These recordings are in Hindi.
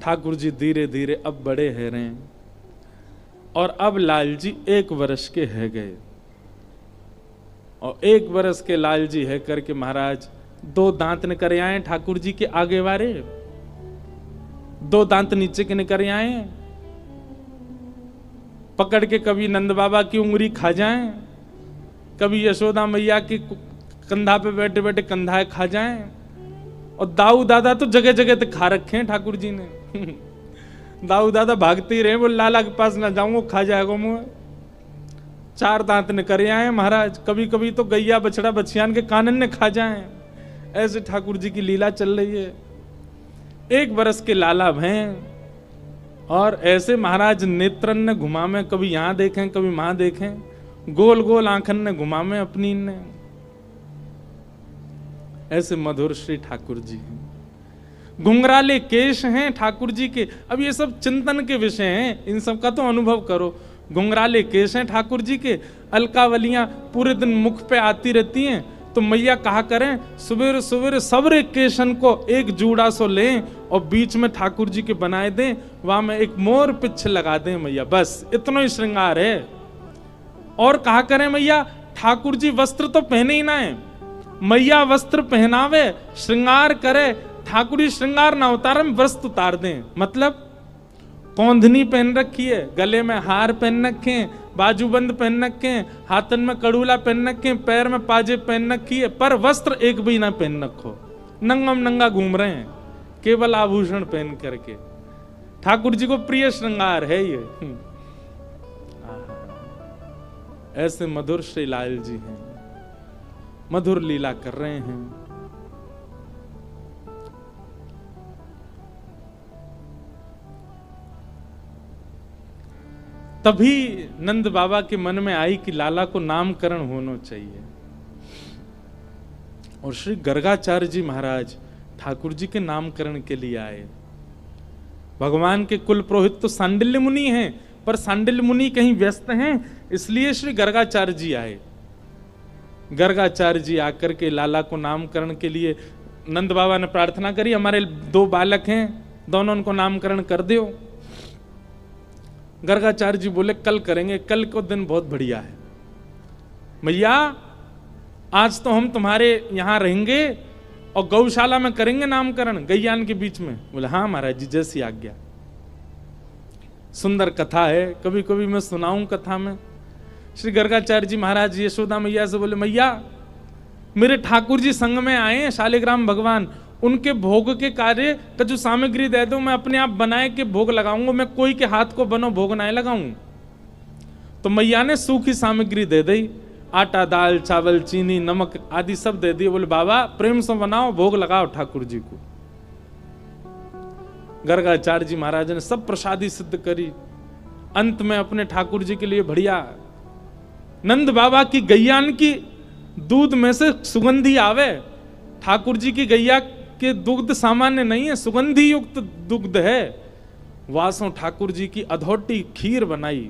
ठाकुर जी धीरे धीरे अब बड़े है रहे, और अब लाल जी 1 वर्ष के है गए। और 1 वर्ष के लाल जी है करके महाराज 2 दांत निकर आए ठाकुर जी के आगे वारे, 2 दांत नीचे के निकर आए, पकड़ के कभी नंद बाबा की उंगली खा जाएं, कभी यशोदा मैया की कंधा पे बैठे बैठे कंधा खा जाएं। और दाऊ दादा तो जगह जगह तक खा रखे हैं ठाकुर जी ने। दाऊ दादा भागते ही रहे, वो लाला के पास ना जाऊं वो खा जाएगा मुंह। 4 दांत ने करे आए महाराज, कभी कभी तो गैया बछड़ा बछियान के कानन ने खा जाएं। ऐसे ठाकुर जी की लीला चल रही है। 1 वर्ष के लाला हैं, और ऐसे महाराज नेत्रन ने घुमा में, कभी यहां देखें कभी वहां देखें, गोल गोल आंखन ने घुमा में अपनी ने। ऐसे मधुर श्री ठाकुर जी हैं। घुंघराले केश हैं ठाकुर जी के। अब ये सब चिंतन के विषय हैं, इन सब का तो अनुभव करो। घुंघराले केश हैं ठाकुर जी के, अलकावलियां पूरे दिन मुख पे आती रहती हैं। तो मैया कहा करें सवेरे सवेरे सबरे केशन को एक जूड़ा सो लें और बीच में ठाकुर जी के बनाए दें, वहां में एक मोर पिछ लगा दें मैया, बस इतना ही श्रृंगार है। और कहा करें मैया ठाकुर जी वस्त्र तो पहने ही ना है, मैया वस्त्र पहनावे श्रृंगार करे, ठाकुर जी श्रृंगार ना उतारे वस्त्र उतार दें। मतलब कौंधनी पहन रखी है, गले में हार पहन रखे, बाजूबंद पहन रखे, हाथन में कड़ूला पहन रखे, पैर में पाजे पहन रखी है, पर वस्त्र एक भी ना पहन रखो, नंगम नंगा घूम रहे हैं केवल आभूषण पहन करके। ठाकुर जी को प्रिय श्रृंगार है ये। ऐसे मधुर श्री लाल जी हैं, मधुर लीला कर रहे हैं। तभी नंद बाबा के मन में आई कि लाला को नामकरण होना चाहिए। और श्री गर्गाचार्य जी महाराज ठाकुर जी के नामकरण के लिए आए। भगवान के कुल पुरोहित तो सांडिल्य मुनि हैं, पर सांडिल्य मुनि कहीं व्यस्त हैं, इसलिए श्री गर्गाचार्य जी आए। गर्गाचार्य जी आकर के लाला को नामकरण के लिए नंद बाबा ने प्रार्थना करी, हमारे 2 बालक हैं, दोनों उनको नामकरण कर दो। गर्गाचार्य जी बोले कल करेंगे, कल को दिन बहुत बढ़िया है मैया, आज तो हम तुम्हारे यहां रहेंगे और गौशाला में करेंगे नामकरण, गैयान के बीच में। बोले हाँ महाराज जी जैसी आज्ञा। सुंदर कथा है, कभी कभी मैं सुनाऊं कथा में। श्री गर्गाचार्य जी महाराज यशोदा मैया से बोले मैया मेरे ठाकुर जी संग में आए हैं शालिग्राम भगवान, उनके भोग के कार्य का जो सामग्री दे दो, मैं अपने आप बनाए के भोग लगाऊंगा, मैं कोई के हाथ को बनो भोग ना लगाऊं। तो मैया ने सूखी सामग्री दे दी, आटा दाल चावल चीनी नमक आदि सब दे दिए। बोले बाबा प्रेम से बनाओ भोग लगाओ ठाकुर जी को। गर्गाचार्य जी महाराज ने सब प्रसादी सिद्ध करी। अंत में अपने ठाकुर जी के लिए बढ़िया नंद बाबा की गैयान की दूध में से सुगंधी आवे। ठाकुर जी की गैया के दुग्ध सामान्य नहीं है, सुगंधी युक्त दुग्ध है। वासों ठाकुर जी की अधोटी खीर बनाई।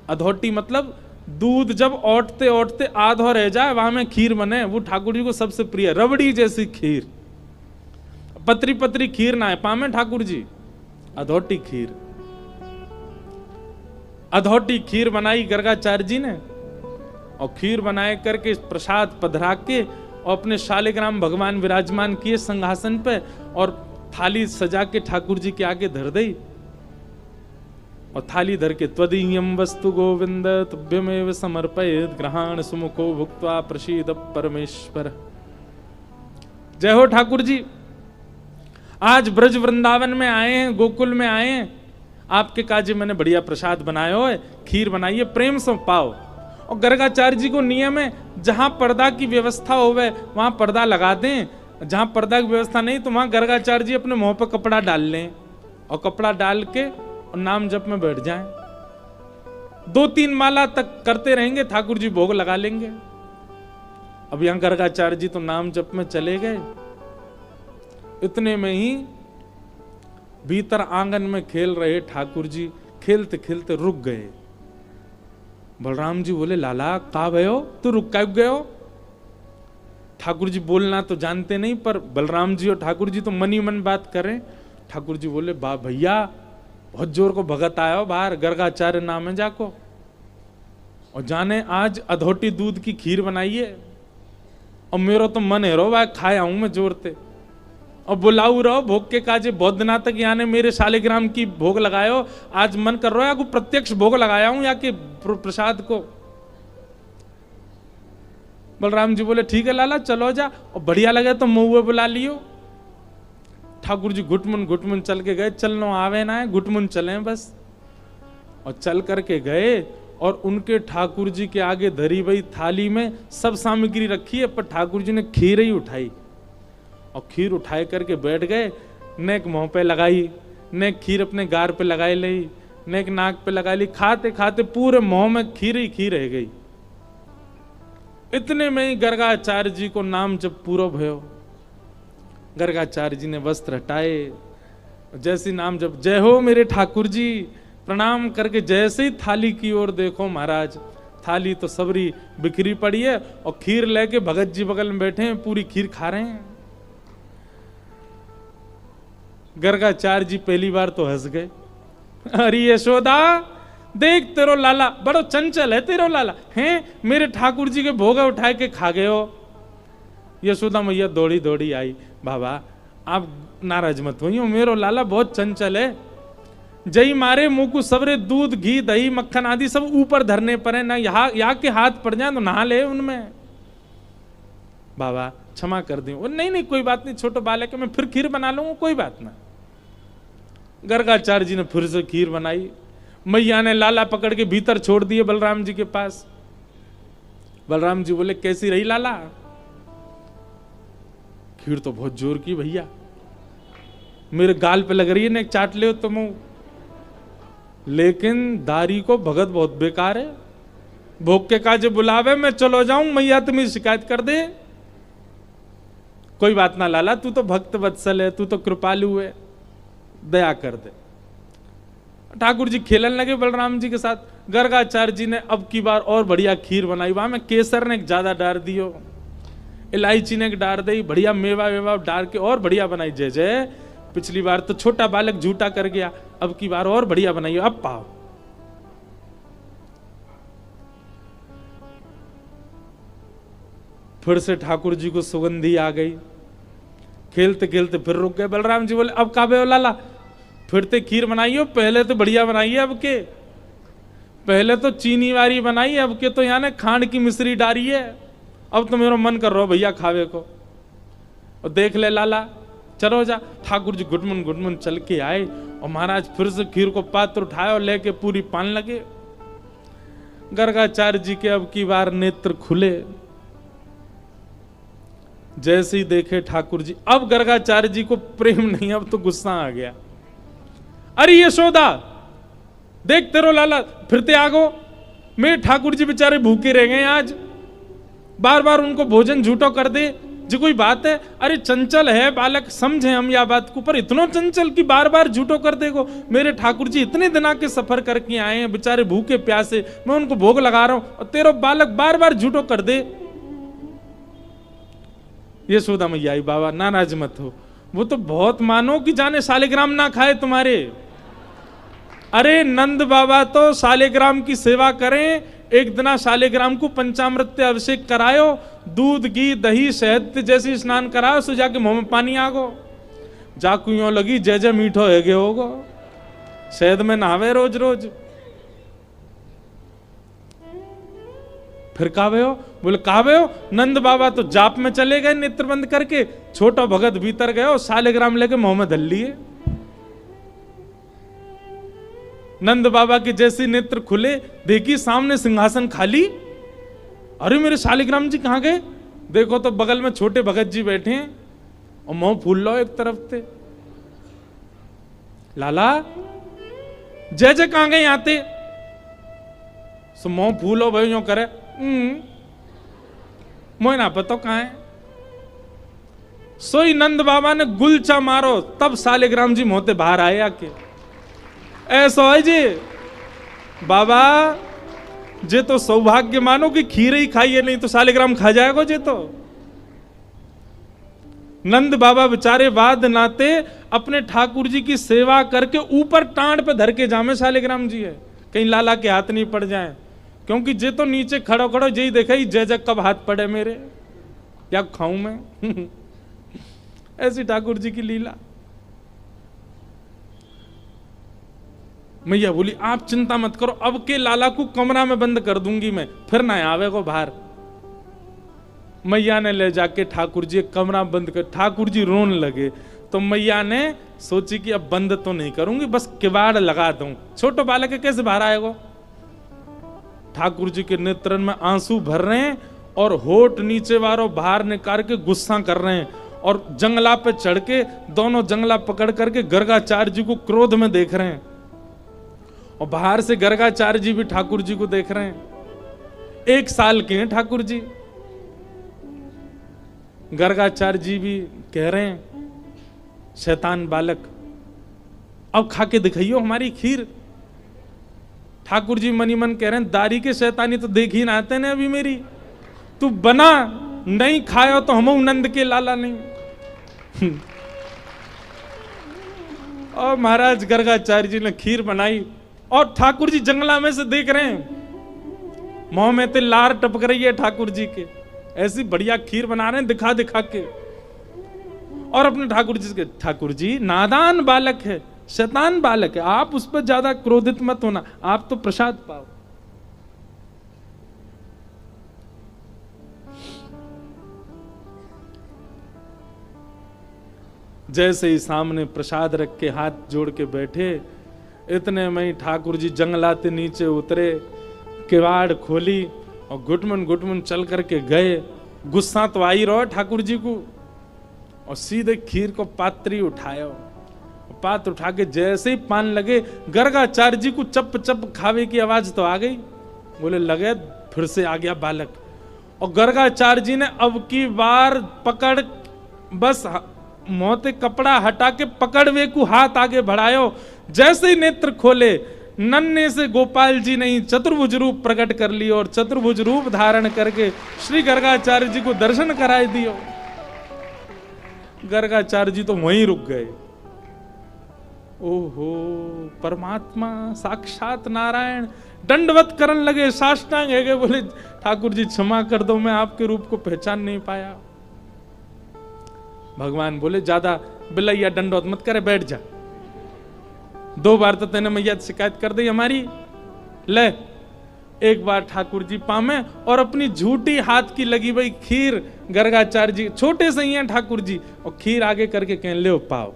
अधोटी मतलब दूध जब ओटते ओटते आधो रह जाए वहां में खीर बने, वो ठाकुर जी को सबसे प्रिय, रबड़ी जैसी खीर। पतरी पतरी खीर ना है पामे ठाकुर जी, अधोटी खीर। अधोटी खीर बनाई गर्गाचार्य जी ने, और खीर बनाए करके प्रसाद पधरा के और अपने शालिग्राम भगवान विराजमान किए सिंहासन पे, और थाली सजा के ठाकुर जी के आगे धर दी। और थाली धर के त्वदीयम वस्तु गोविंद तुभ्यमेव समर्पयेत् ग्रहाण सुमुखो भुक्त्वा प्रसीद परमेश्वर। जय हो ठाकुर जी। आज ब्रज वृंदावन में आए हैं, गोकुल में आए हैं, आपके काजे मैंने बढ़िया प्रसाद बनाया हो, खीर बनाइए, प्रेम से पाओ। और गर्गाचार्य जी को नियम है जहां पर्दा की व्यवस्था होवे वहां पर्दा लगा दें, जहां पर्दा की व्यवस्था नहीं तो वहां गर्गाचार्य जी अपने मुंह पर कपड़ा डाल लें और कपड़ा डाल के और नाम जप में बैठ जाएं। 2-3 माला तक करते रहेंगे, ठाकुर जी भोग लगा लेंगे। अब यहां गर्गाचार्य जी तो नाम जप में चले गए। इतने में ही भीतर आंगन में खेल रहे ठाकुर जी खेलते खेलते रुक गए। बलराम जी बोले लाला कहाँ गए हो, तू रुक क्यों गए हो? ठाकुर जी बोलना तो जानते नहीं, पर बलराम जी और ठाकुर जी तो मन ही मन बात करें। ठाकुर जी बोले, बा भैया बहुत जोर को भगत आया हो बाहर, गर्गाचार्य नाम है जाको, और जाने आज अधोटी दूध की खीर बनाई है, और मेरा तो मन है रो भाई खाया हूं मैं जोर ते, और बुलाऊ रहो भोग के काजे, बहुत दिना तक याने मेरे शालिग्राम की भोग लगायो, आज मन कर रहा है को प्रत्यक्ष भोग लगाया हूं या के प्रसाद को। बलराम जी बोले ठीक है लाला चलो जा, और बढ़िया लगे तो महुए बुला लियो। ठाकुर जी घुटमुन चल के गए, चलनो आवे ना है, घुटमुन चले बस, और चल करके गए, और उनके ठाकुर जी के आगे धरी हुई थाली में सब सामग्री रखी है, पर ठाकुर जी ने खीर ही उठाई, और खीर उठाए करके बैठ गए, नेक मुंह पे लगाई, नेक खीर अपने गार पे लगाई ली, नेक नाक पे लगा ली, खाते खाते पूरे मुंह में खीर ही खीर रह गई। इतने में ही गर्गाचार्य जी को नाम जब पूरा भयो, गर्गाचार्य जी ने वस्त्र हटाए, जैसी नाम जब जय हो मेरे ठाकुर जी, प्रणाम करके जैसे ही थाली की ओर देखो महाराज, थाली तो सबरी बिखरी पड़ी है, और खीर लेके भगत जी बगल में बैठे हैं, पूरी खीर खा रहे हैं। गर्गाचार्य जी पहली बार तो हंस गए, अरे यशोदा देख तेरो लाला बड़ो चंचल है, तेरो लाला हैं मेरे ठाकुर जी के भोग उठाए के खा गए हो। यशोदा मैया दौड़ी दौड़ी आई, बाबा आप नाराज मत होइयो, मेरो लाला बहुत चंचल है, जई मारे मुंह को सबरे दूध घी दही मक्खन आदि सब ऊपर धरने पर है ना, यहाँ के हाथ पड़ जाए तो नहा ले उनमें, बाबा क्षमा कर दी। नहीं नहीं कोई बात नहीं, छोटो बालक है, मैं फिर खीर बना लूंगा, कोई बात ना। गर्गाचार्य जी ने फिर से खीर बनाई, मैया ने लाला पकड़ के भीतर छोड़ दिए बलराम जी के पास। बलराम जी बोले कैसी रही लाला? खीर तो बहुत जोर की भैया, मेरे गाल पे लग रही है, ने चाट ले तुम, लेकिन दारी को भगत बहुत बेकार है, भोग के काजे बुलावे मैं चलो जाऊं, मैया तुम्हें शिकायत कर दे। कोई बात ना लाला, तू तो भक्त वत्सल है, तू तो कृपालु है, दया कर दे। ठाकुर जी खेलन लगे बलराम जी के साथ। गर्गाचार्य जी ने अब की बार और बढ़िया खीर बनाई, वहां में केसर ने ज्यादा डाल दियो, इलायची ने डाल दी, बढ़िया मेवा वेवा डाल के और बढ़िया बनाई। जय जय, पिछली बार तो छोटा बालक झूठा कर गया, अब की बार और बढ़िया बनाई, अब पाओ। फिर से ठाकुर जी को सुगंधी आ गई, खेलते खेलते फिर रुक गए। बलराम जी बोले अब काबे लाला फिर ते खीर बनाइयो, पहले तो बढ़िया बनाई है, अब के पहले तो चीनी वाली बनाई है, अब के तो यहाँ ने खांड की मिश्री डाली है, अब तो मेरा मन कर रहा हो भैया खावे को। और देख ले लाला चलो जा। ठाकुर जी घुटमुन चल के आए, और महाराज फिर से खीर को पात्र उठाए और लेके पूरी पान लगे। गर्गाचार्य जी के अब की बार नेत्र खुले, जैसे ही देखे ठाकुर जी, अब गर्गाचार्य जी को प्रेम नहीं, अब तो गुस्सा आ गया। अरे यशोदा देख तेरो लाला फिरते आगो, मेरे ठाकुर जी बेचारे भूखे रह गए आज, बार बार उनको भोजन झूठो कर दे, जो कोई बात है? अरे चंचल है बालक, समझे हम या बात को, पर इतना चंचल कि बार बार झूठो कर देगो। मेरे ठाकुर जी इतने दिना के सफर करके आए हैं, बेचारे भूखे प्यासे, मैं उनको भोग लगा रहा हूं, और तेरो बालक बार बार झूठो कर दे। यशोदा मैया आई, बाबा नाराज मत हो, वो तो बहुत मानो कि जाने शालिग्राम ना खाए तुम्हारे। अरे नंद बाबा तो शालिग्राम की सेवा करें, एक दिना शालिग्राम को पंचामृत से अभिषेक करायो, दूध घी दही शहद जैसे स्नान कराओ, सो जाके मुंह में पानी आगो, जाकू यूं लगी जय जय मीठो है होगो, शहद में नहावे रोज रोज। फिर कावे हो? बोले कावे हो? नंद बाबा तो जाप में चले गए नेत्र बंद करके, छोटा भगत भीतर गए, शालिग्राम लेके मुंह में धल लिए। नंद बाबा के जैसे नेत्र खुले, देखी सामने सिंहासन खाली। अरे मेरे शालिग्राम जी कहां गए? देखो तो बगल में छोटे भगत जी बैठे हैं, और मुंह फूल लो एक तरफ से। लाला जय जय कहां गए आते? सो मुंह फूलो भाई जो करे, मोह ना पता कहां है। सोई नंद बाबा ने गुलचा मारो, तब शालिग्राम जी मोहते बाहर आए आके। ऐसा है जी बाबा, जे तो सौभाग्य मानो कि खीर ही खाइए, नहीं तो शालिग्राम खा जाएगा जे तो। नंद बाबा बेचारे बाद नाते अपने ठाकुर जी की सेवा करके ऊपर टांड पे धर के जामे शालिग्राम जी है, कहीं लाला के हाथ नहीं पड़ जाए, क्योंकि जे तो नीचे खड़ो खड़ो यही देखा ही जय जय कब हाथ पड़े मेरे, क्या खाऊं मैं। ऐसी ठाकुर जी की लीला। मैया बोली आप चिंता मत करो, अब के लाला को कमरा में बंद कर दूंगी मैं, फिर ना आवे को बाहर। मैया ने ले जाके ठाकुर जी कमरा बंद कर, ठाकुर जी रोन लगे। तो मैया ने सोची कि अब बंद तो नहीं करूंगी, बस किवाड़ लगा दूं, छोटो बालक है कैसे बाहर आएगा। ठाकुर जी के नेत्रन में आंसू भर रहे हैं और होठ नीचे वालों बाहर निकाल के गुस्सा कर रहे हैं, और जंगला पे चढ़ के दोनों जंगला पकड़ करके गर्गाचार्य जी को क्रोध में देख रहे हैं, और बाहर से गर्गाचार्य जी भी ठाकुर जी को देख रहे हैं। 1 साल के हैं ठाकुर जी। गर्गाचार्य जी भी कह रहे हैं शैतान बालक अब खा के दिखाइयो हमारी खीर। ठाकुर जी मनी मन कह रहे हैं दारी के शैतानी तो देख ही ना आते ने अभी मेरी, तू बना नहीं खायो तो हम नंद के लाला नहीं। और महाराज गर्गाचार्य जी ने खीर बनाई और ठाकुर जी जंगला में से देख रहे हैं, मुंह में तो लार टपक रही है ठाकुर जी के, ऐसी बढ़िया खीर बना रहे हैं दिखा दिखा के। और अपने ठाकुर जी नादान बालक है, शैतान बालक है, आप उस पर ज्यादा क्रोधित मत होना, आप तो प्रसाद पाओ। जैसे ही सामने प्रसाद रख के हाथ जोड़ के बैठे, इतने में ही ठाकुर जी जंगलाते नीचे उतरे, किवाड़ खोली और घुटमन चल करके गए। गुस्सा तो आई रहो ठाकुर जी को, और सीधे खीर को पात्री उठाया, पात्र उठा के जैसे ही पान लगे, गर्गाचार्य जी को चप चप खावे की आवाज तो आ गई। बोले लगे फिर से आ गया बालक। और गर्गाचार्य जी ने अब की बार पकड़, बस मोते कपड़ा हटा के पकड़वे को हाथ आगे बढ़ायो। जैसे ही नेत्र खोले, नन्हे से गोपाल जी ने चतुर्भुज रूप प्रकट कर लियो, और चतुर्भुज रूप धारण करके श्री गर्गाचार्य जी को दर्शन कराए दियो। गर्गाचार्य जी तो वहीं रुक गए। ओहो परमात्मा साक्षात नारायण, दंडवत करने लगे, साष्टांग है गए। बोले ठाकुर जी क्षमा कर दो, मैं आपके रूप को पहचान नहीं पाया। भगवान बोले ज्यादा बिलैया दंडवत मत करे, बैठ जा। 2 बार तो तेने मैया शिकायत कर दी हमारी, ले 1 बार ठाकुर जी पामे, और अपनी झूठी हाथ की लगी भाई खीर गर्गाचार्य जी, छोटे से ही हैं ठाकुर जी, और खीर आगे करके कह ले पाओ।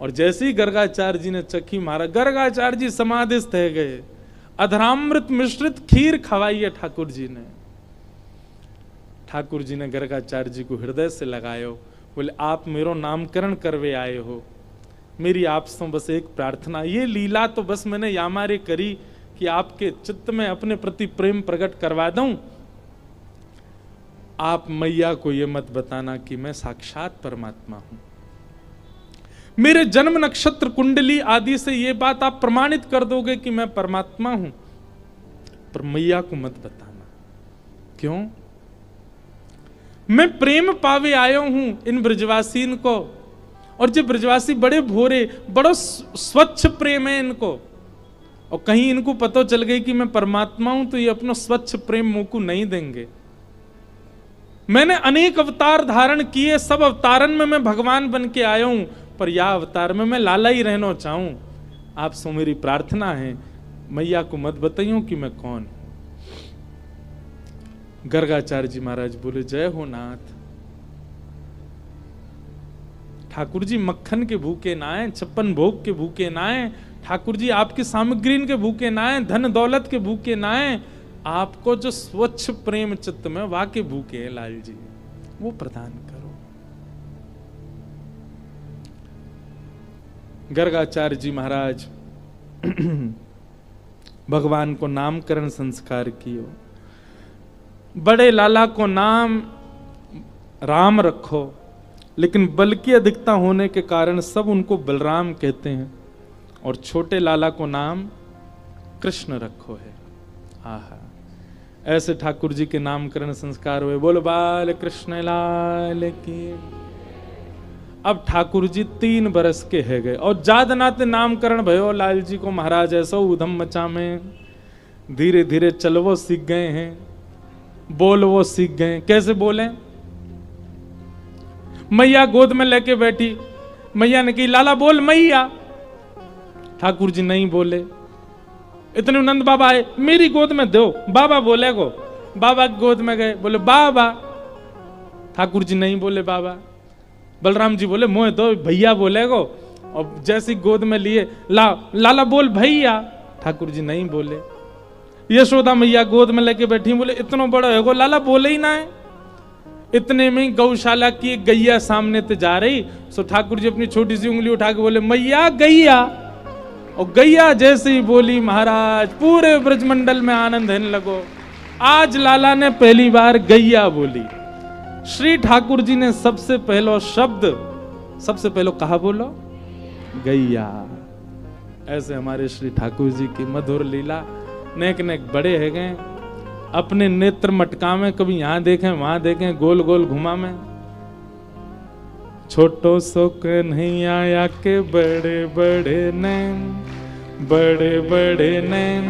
और जैसे ही गर्गाचार्य जी ने चखी मारा, गर्गाचार्य जी समाधिस्थ है गए। अधरामृत मिश्रित खीर खवाई है ठाकुर जी ने। ठाकुर जी ने गर्गाचार्य जी को हृदय से लगायो। बोले आप मेरो नामकरण करवे आए हो, मेरी आपसे बस एक प्रार्थना, ये लीला तो बस मैंने यामारे करी कि आपके चित्त में अपने प्रति प्रेम प्रकट करवा दूं। आप मैया को ये मत बताना कि मैं साक्षात परमात्मा हूं। मेरे जन्म नक्षत्र कुंडली आदि से ये बात आप प्रमाणित कर दोगे कि मैं परमात्मा हूं, पर मैया को मत बताना। क्यों? मैं प्रेम पावे आयो हूं इन ब्रजवासीन को, और जो ब्रजवासी बड़े भोरे, बड़ा स्वच्छ प्रेम है इनको, और कहीं इनको पता चल गई कि मैं परमात्मा हूं तो ये अपना स्वच्छ प्रेम मुंह को नहीं देंगे। मैंने अनेक अवतार धारण किए, सब अवतारन में मैं भगवान बन के आया हूं, पर यह अवतार में मैं लाला ही रहना चाहूं। आपसे मेरी प्रार्थना है, मैया को मत बताइयो कि मैं कौन। गर्गाचार्य जी महाराज बोले जय हो नाथ। ठाकुर जी मक्खन के भूखे ना आए, 56 भोग के भूखे ना आए, ठाकुर जी आपकी सामग्री के भूखे ना आए, धन दौलत के भूखे ना आए, आपको जो स्वच्छ प्रेम चित्त में वाके भूखे हैं लाल जी, वो प्रदान करो। गर्गाचार्य जी महाराज भगवान को नामकरण संस्कार कियो। बड़े लाला को नाम राम रखो, लेकिन बल की अधिकता होने के कारण सब उनको बलराम कहते हैं, और छोटे लाला को नाम कृष्ण रखो है। आहा, ऐसे ठाकुर जी के नामकरण संस्कार हुए। बोलो बाल कृष्ण लाल की। अब ठाकुर जी 3 बरस के है गए और जात नाते नामकरण भयो लाल जी को महाराज ऐसो उधम मचा में। धीरे धीरे चलवो सीख गए हैं, बोलवो सीख गए। कैसे बोले? मैया गोद में लेके बैठी, मैया ने कही लाला बोल मैया। ठाकुर जी नहीं बोले। इतने नंद बाबा आए, मेरी गोद में दो। बाबा बोले को, बाबा की गोद में गए, बोले बाबा। ठाकुर जी नहीं बोले बाबा। बलराम जी बोले मोह दो, भैया बोले को। और जैसी गोद में लिए, लाला बोल भैया। ठाकुर जी नहीं बोले। यशोदा मैया गोद में लेके बैठी, बोले इतना बड़ा है को लाला बोले ही ना है। इतने में गौशाला की एक गैया सामने ते जा रही, सो ठाकुर जी अपनी छोटी सी उंगली उठा के बोले मैया गैया। और गैया जैसे ही बोली महाराज पूरे ब्रजमंडल में आनंद होने लगो। आज लाला ने पहली बार गैया बोली। श्री ठाकुर जी ने सबसे पहला शब्द, सबसे पहले कहा बोलो गैया। ऐसे हमारे श्री ठाकुर जी की मधुर लीला नेक नेक बड़े है गए। अपने नेत्र मटका में कभी यहां देखें वहां देखें, गोल गोल घुमा में। छोटो सो कन्हैया के बड़े बड़े नैन, बड़े बड़े नैन,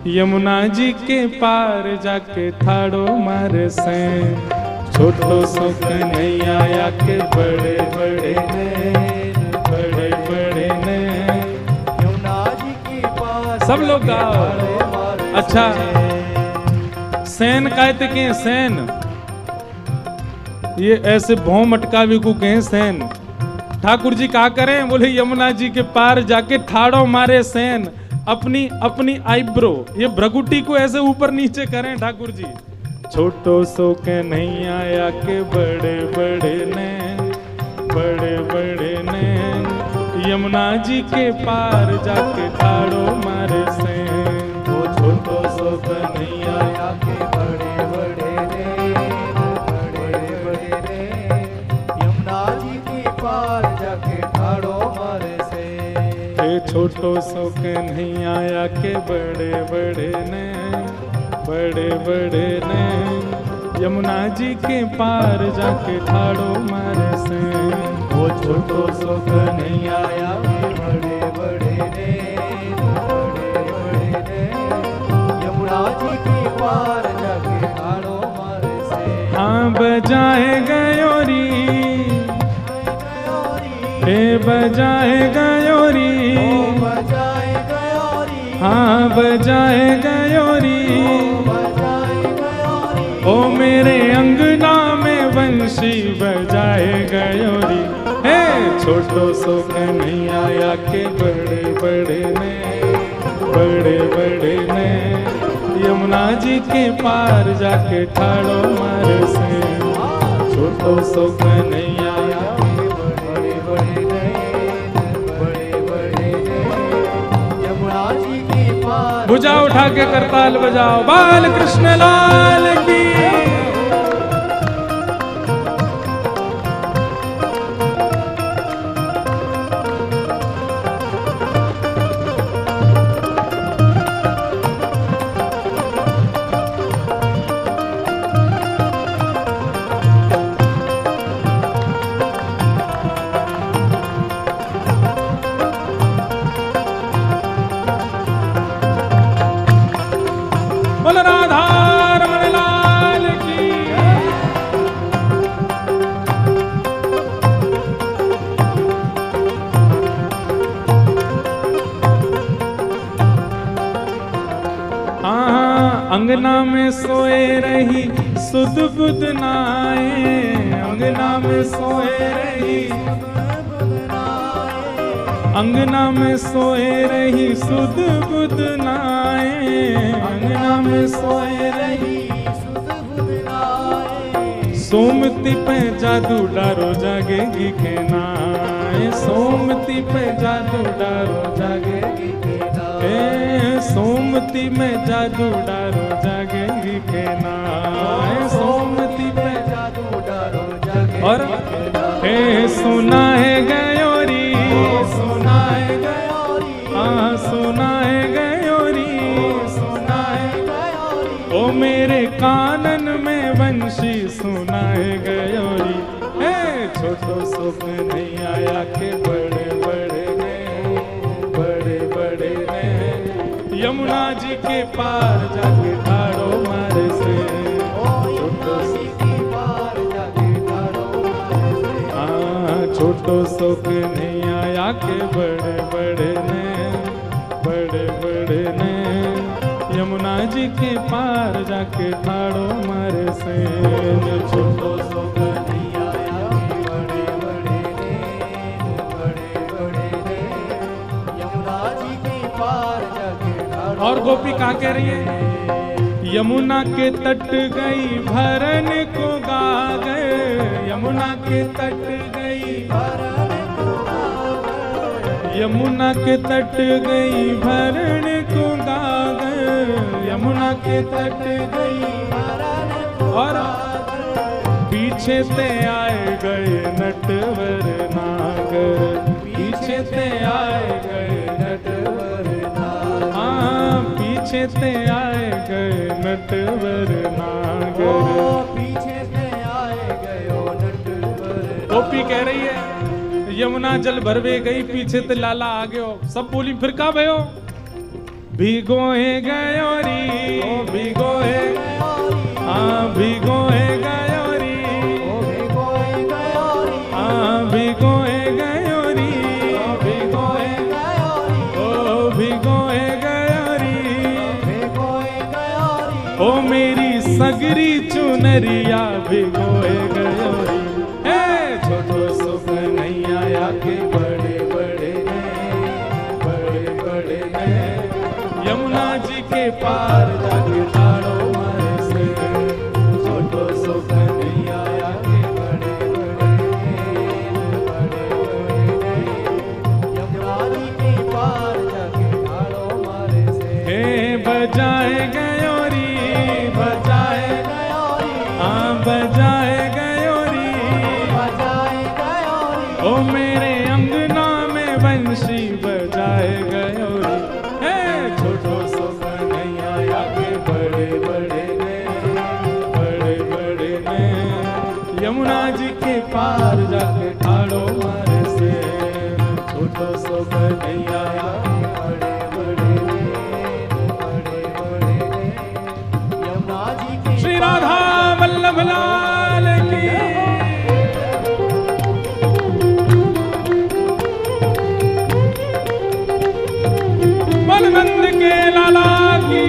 यमुना जी के पार जाके ठाड़ो मारे सैन। छोटो सो कन्हैया के बड़े बड़े नैन, बड़े बड़े नैन, यमुना जी के पार। सब लोग गाओ। अच्छा, सैन कहते के सैन, ये ऐसे भौं मटकावी को कहें सैन। ठाकुर जी क्या करें? बोले यमुना जी के पार जाके ठाड़ो मारे सैन। अपनी अपनी आईब्रो, ये भ्रगुटी को ऐसे ऊपर नीचे करें ठाकुर जी। छोटो सो कन्हैया के बड़े बड़े नैन, बड़े बड़े नैन, यमुना जी के पार जाके ठाड़ो मारे सैन। वो छोटो सो कन्हैया के बड़े बड़े नैन, बड़े बड़े नैन, यमुना जी के पार जाके ठाड़ो मारे सैन। छोटो सो कन्हैया के बड़े बड़े नैन, बड़े बड़े नैन, यमुना जी के पार जाके ठाड़ो मारे सैन। वो छोटो सो कन्हैया के बड़े बड़े नैन, बड़े बड़े नैन, यमुना जी के पार जाके ठाड़ो मारे सैन। हाँ बजाए गयोरी, हे बजाए गयोरी, बजाए गयोरी, हाँ बजाए गयोरी, ओ मेरे अंगना में बंशी बजाए गयोरी। हे छोटो सो कन्हैया के बड़े बड़े नैन, बड़े बड़े नैन, यमुना जी के पार जाके ठाड़ो मारे सैन। छोटो सो कन्हैया के बड़े बड़े नैन, बड़े बड़े नैन, यमुना जी के पार। भुजा उठा के करताल बजाओ, बाल कृष्ण लाल की। अंगना में सोए रही सुध बुध नाए, अंगना में सोए रही, अंगना में सोए रही सुध बुध नाए, अंगना में सोए रही सुध बुध नाए। सोमती पे जादू डारो जागेगी के नाए, सोमती पे जादू डारो जागेगी के नाए, सोमती में जादू डारो जागेगी के नाए, सोमती पे जादू डारो जागेगी। और हे सुना है गयोरी, सुना है गयोरी, हाँ सुना है गयोरी, सुना है गयोरी, ओ मेरे कानन में बंशी सुना है गयोरी। हे छोटो सो सुख नहीं आया के बड़े बड़े ने, बड़े बड़े ने यमुना जी के पार जाके ठाड़ो मारे से, छोटो छोटो सुख नहीं आया के बड़े बड़े ने, बड़े बड़े ने यमुना जी के पार जाके ठाड़ो मारे से, छोटो सुख नहीं आया के बड़े बड़े ने, बड़े बड़े ने यमुना जी के पार जाके ठाड़ो। और गोपी क्या कह रही है? यमुना के तट गई भरन को गागर, यमुना के तट गई भरन को गागर, यमुना के तट गई भरन को गागर, यमुना के तट गई भरन को गागर, पीछे ते आए गए नटवर नागर, पीछे ते आए गए नटवर नागर, हाँ पीछे ते आए गए नटवर नागर, पीछे से आए गयो नटवर। गोपी कह रही है यमुना जल भरवे गई, पीछे ते लाला आ गयो। सब बोली फिर का भयो? भिगोए गयो री, ओ भिगोए, हाँ भिगोए गयो री, ओ भिगोए गयो री, हाँ भिगोए गयो री, ओ भिगोए गयो री, ओ भिगोए गयो री, ओ मेरी सगरी चुनरिया भिगोए गयो री। छोटो सुख नहीं आया के बड़े बड़े ने, बड़े बड़े ने यमुना जी के पार जाके ठाड़ो मारे से, छोटो सुख नहीं आया के बड़े बड़े ने, बड़े बड़े ने यमुना जी के पार जाके ठाड़ो मारे से। हे बजाए गयो री, बजाए गयो री, हाँ बजाए गयो री, बजाए गयो री, ओ मेरे अंगना में बंशी बजाए गयो री। हे छोटो सुख नहीं आया के बड़े बड़े ने, बड़े बड़े ने यमुना जी के पार जाके ठाड़ो मारे से, छोटो सुख नहीं आया के बड़े बड़े ने, बड़े बड़े ने यमुना जी के। श्री राधा वल्लभ लाल की, बलवंत के लाला की।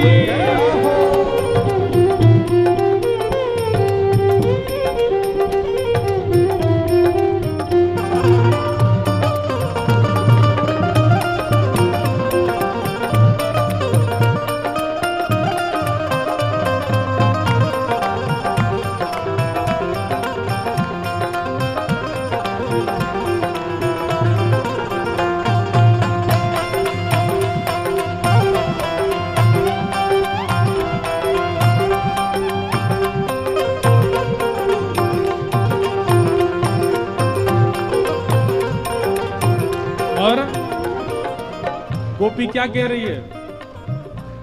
और गोपी क्या कह रही है?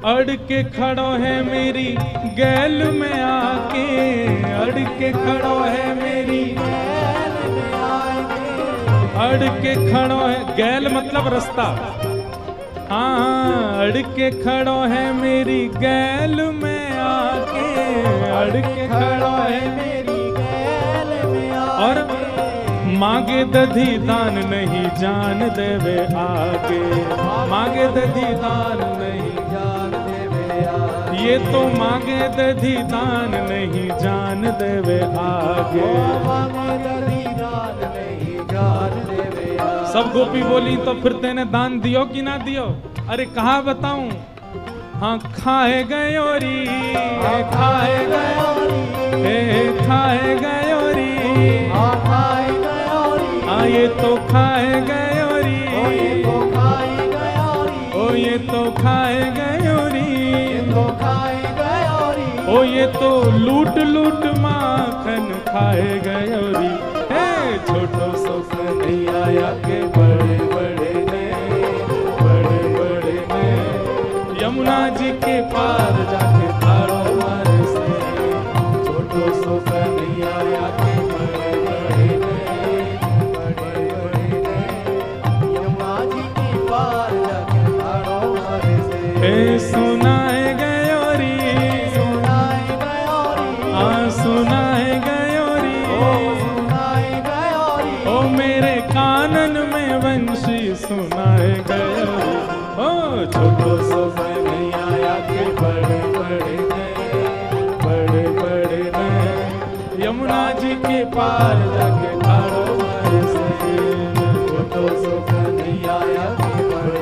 अड़ के खड़ो है मेरी गैल में आके, अड़ के खड़ो है मेरी गैल में आके, अड़ के खड़ो है, गैल मतलब रास्ता, हाँ अड़ के खड़ो है मेरी गैल में आके, अड़ के खड़ो है मेरी गैल में आके, और मांगे दधी दान नहीं जान देवे आगे, मांगे दधी दान नहीं जान देवे आगे, ये तो मांगे दधी दान नहीं जान देवे आगे, मांगे दधी दान नहीं जान देवे आगे। सब गोपी बोली तो फिर तेने दान दियो कि ना दियो? अरे कहाँ बताऊं? हाँ खाए गयो री, खाए गयो री, खाए गयो री, खाए गयो री, हाँ ये तो खाए गयो री, ओ ये तो खाए गयो री, ओ ये तो खाए गयो री, तो खाए गयो री, ओ ये तो लूट लूट माखन खाए गयो री। हे छोटो सुख नहीं आया के बड़े बड़े ने, बड़े बड़े ने यमुना जी के पार जाके ठाड़ो मारे से, छोटो सुख नहीं आया के बड़े बड़े ने, ए सुनाए गयोरी, सुनाए गयोरी, हाँ सुनाए गयोरी, सुनाए गयोरी, ओ मेरे कानन में वंशी सुनाए गयोरी। ओ छोटो सो मैया आके बड़े बड़े बड़े बड़े ने यमुना जी के पार जाके ठाड़ो मारे से। छोटो सो कन्हैया आके बड़े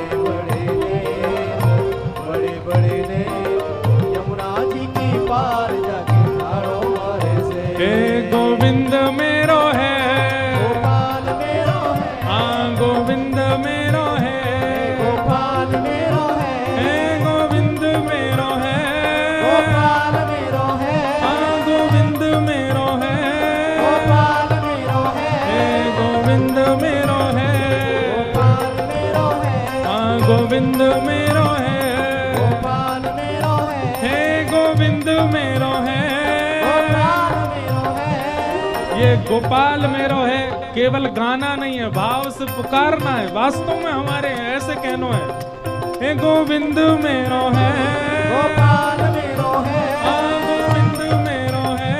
बड़े ने यमुना जी की पार जाके ठाड़ो मारे से। हे गोविंद मेरो है, गोपाल मेरो है, हाँ गोविंद मेरो है, गोपाल मेरो है, हे गोविंद मेरो है, गोपाल मेरो है, हाँ गोविंद मेरो है, गोपाल मेरो है, हे गोविंद मेरो है, गोपाल मेरो है, हाँ गोविंद मेरो है, गोपाल मेरो है, हे गोविंद मेरो है, गोपाल मेरो है। ये गोपाल मेरो है केवल गाना नहीं है, भाव से पुकारना है, वास्तव में हमारे ऐसे कहनो है। हे गोविंद मेरो है, गोपाल मेरो है, हाँ गोविंद मेरो है,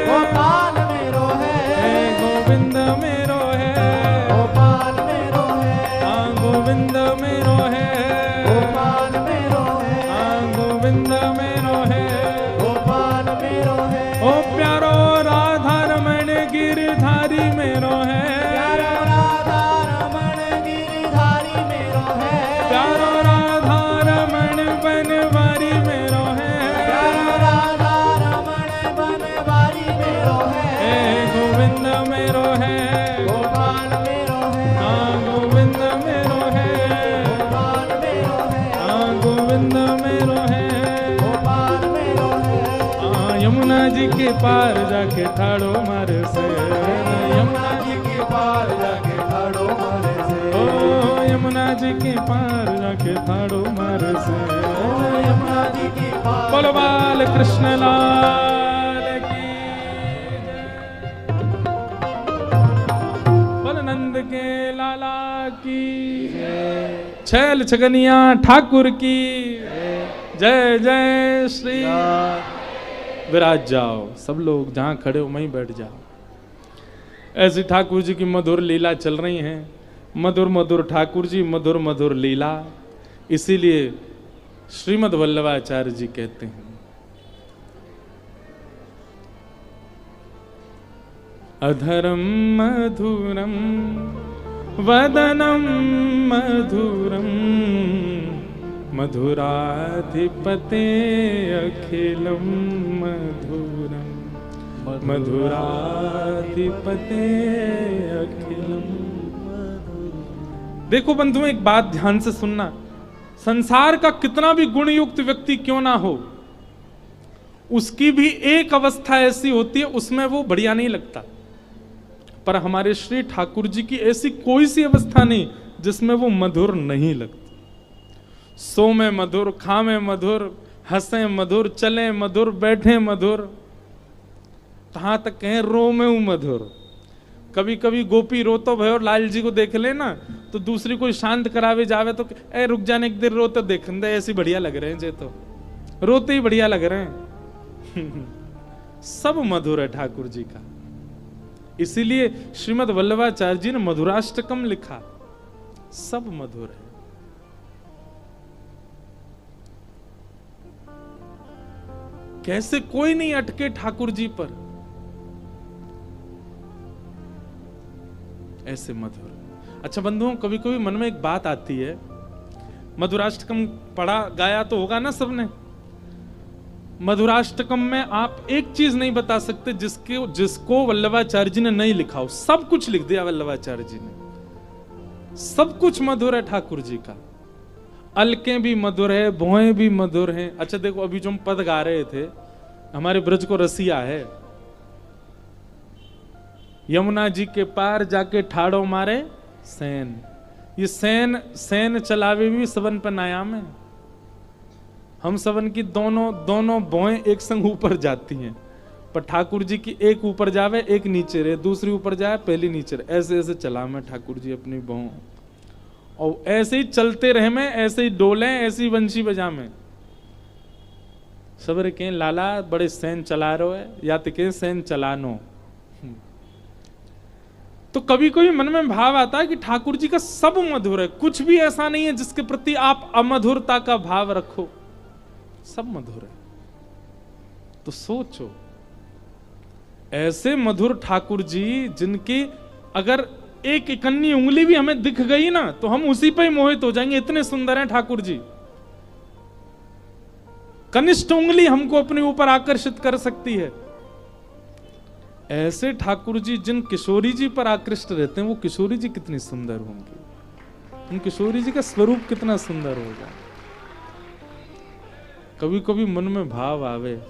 गोपाल मेरो है, हे गोविंद मेरो है, गोपाल मेरो है, हाँ गोविंद मेरो है, गोपाल मेरो है, हाँ गोविंद मेरो है, गोपाल मेरो है। ओ प्यारो राधा रमण गिरधारी मेरो है, प्यारो राधा रमण गिरधारी मेरो है, प्यारो राधा रमण बनवारी मेरो है, प्यारो राधा रमण बनवारी मेरो है, हे गोविंद मेरो है, गोपाल मेरो है, हाँ गोविंद मेरो है, गोपाल मेरो है, हाँ गोविंद मेरो है, गोपाल मेरो है। हाँ यमुना जी के पार जाके ठाड़ो मारे से, यमुना जी के पार जाके ठाड़ो मारे से, ओ यमुना जी के पार जाके ठाड़ो मारे से। यमुना जी की पार बोलो बाल कृष्ण लाल की जय। बोल नंद के लाला की छैल छगनिया ठाकुर की जय जय श्री। विराज जाओ सब लोग, जहां खड़े हो वहीं बैठ जाओ। ऐसी ठाकुर जी की मधुर लीला चल रही हैं, मधुर मधुर ठाकुर जी, मधुर मधुर लीला। इसीलिए श्रीमद् वल्लभाचार्य जी कहते हैं, अधरम मधुरम वदनम मधुरम मधुराधिपते अखिलम मधुरम मधुराधिपते अखिलम। देखो बंधुओं, एक बात ध्यान से सुनना, संसार का कितना भी गुणयुक्त व्यक्ति क्यों ना हो, उसकी भी एक अवस्था ऐसी होती है उसमें वो बढ़िया नहीं लगता। पर हमारे श्री ठाकुर जी की ऐसी कोई सी अवस्था नहीं जिसमें वो मधुर नहीं लगता। सो में मधुर, खा में मधुर, हंसे मधुर, चले मधुर, बैठे मधुर, कहां तक कहें रो में हूं मधुर। कभी कभी गोपी रोतो भयो और लाल जी को देख ले ना, तो दूसरी कोई शांत करावे जावे तो ए रुक जाने एक देर रोते देख दे, ऐसी बढ़िया लग रहे हैं जे, तो रोते ही बढ़िया लग रहे हैं। सब मधुर है ठाकुर जी का। इसीलिए श्रीमद् वल्लभाचार्य जी ने मधुराष्टकम लिखा, सब मधुर है। कैसे कोई नहीं अटके ठाकुर जी पर, ऐसे मधुर। अच्छा बंधुओं, कभी कभी मन में एक बात आती है, मधुराष्टकम पढ़ा गाया तो होगा ना सबने। मधुराष्टकम में आप एक चीज नहीं बता सकते जिसको वल्लभाचार्य जी ने नहीं लिखा हो। सब कुछ लिख दिया वल्लभाचार्य जी ने, सब कुछ मधुर है ठाकुर जी का। अलकें भी मधुर है, भोएं भी मधुर हैं। अच्छा देखो, अभी जो हम पद गा रहे थे, हमारे ब्रज को रसिया है, यमुना जी के पार जाके ठाड़ो मारे सैन। ये सैन सैन चलावे भी सबन पर नायाम है। हम सबन की दोनों भोएं एक संग ऊपर जाती हैं, पर ठाकुर जी की एक ऊपर जावे एक नीचे रहे, दूसरी ऊपर जाए पहली नीचे रहे, ऐसे ऐसे चला मैं ठाकुर जी अपनी भों। और ऐसे ही चलते रहे में, ऐसे ही डोले, ऐसे ही बंशी बजा में। सबर के लाला बड़े सैन चला रहे है, या तो के सैन चलानो। तो कभी कभी मन में भाव आता है कि ठाकुर जी का सब मधुर है, कुछ भी ऐसा नहीं है जिसके प्रति आप अमधुरता का भाव रखो, सब मधुर है। तो सोचो, ऐसे मधुर ठाकुर जी जिनकी अगर एक इकन्नी उंगली भी हमें दिख गई ना तो हम उसी पे ही मोहित हो जाएंगे, इतने सुंदर हैं ठाकुर जी। कनिष्ठ उंगली हमको अपने ऊपर आकर्षित कर सकती है। ऐसे ठाकुर जी जिन किशोरी जी पर आकृष्ट रहते हैं, वो किशोरी जी कितनी सुंदर होंगी, उन किशोरी जी का स्वरूप कितना सुंदर होगा। कभी कभी मन में भाव आवे।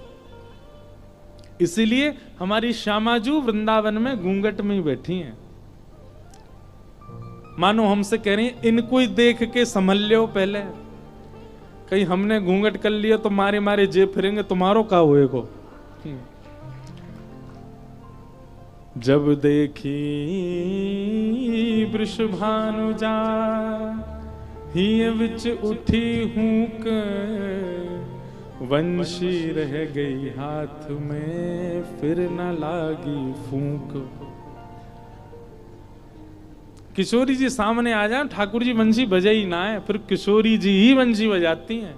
इसीलिए हमारी श्यामाजू वृंदावन में घूंघट में ही बैठी हैं। मानो हमसे कह रही हैं, इनको ही देख के संभल लो पहले, कहीं हमने घूंघट कर लिया तो मारे मारे जे फिरेंगे, तुम्हारो का होएगो। जब देखी वृषभानु जा हिय विच उठी हूक, वंशी रह गई हाथ में फिर न लागी फूंक। किशोरी जी सामने आ जाए, ठाकुर जी वंशी बजे ही ना है, फिर किशोरी जी ही वंशी बजाती हैं।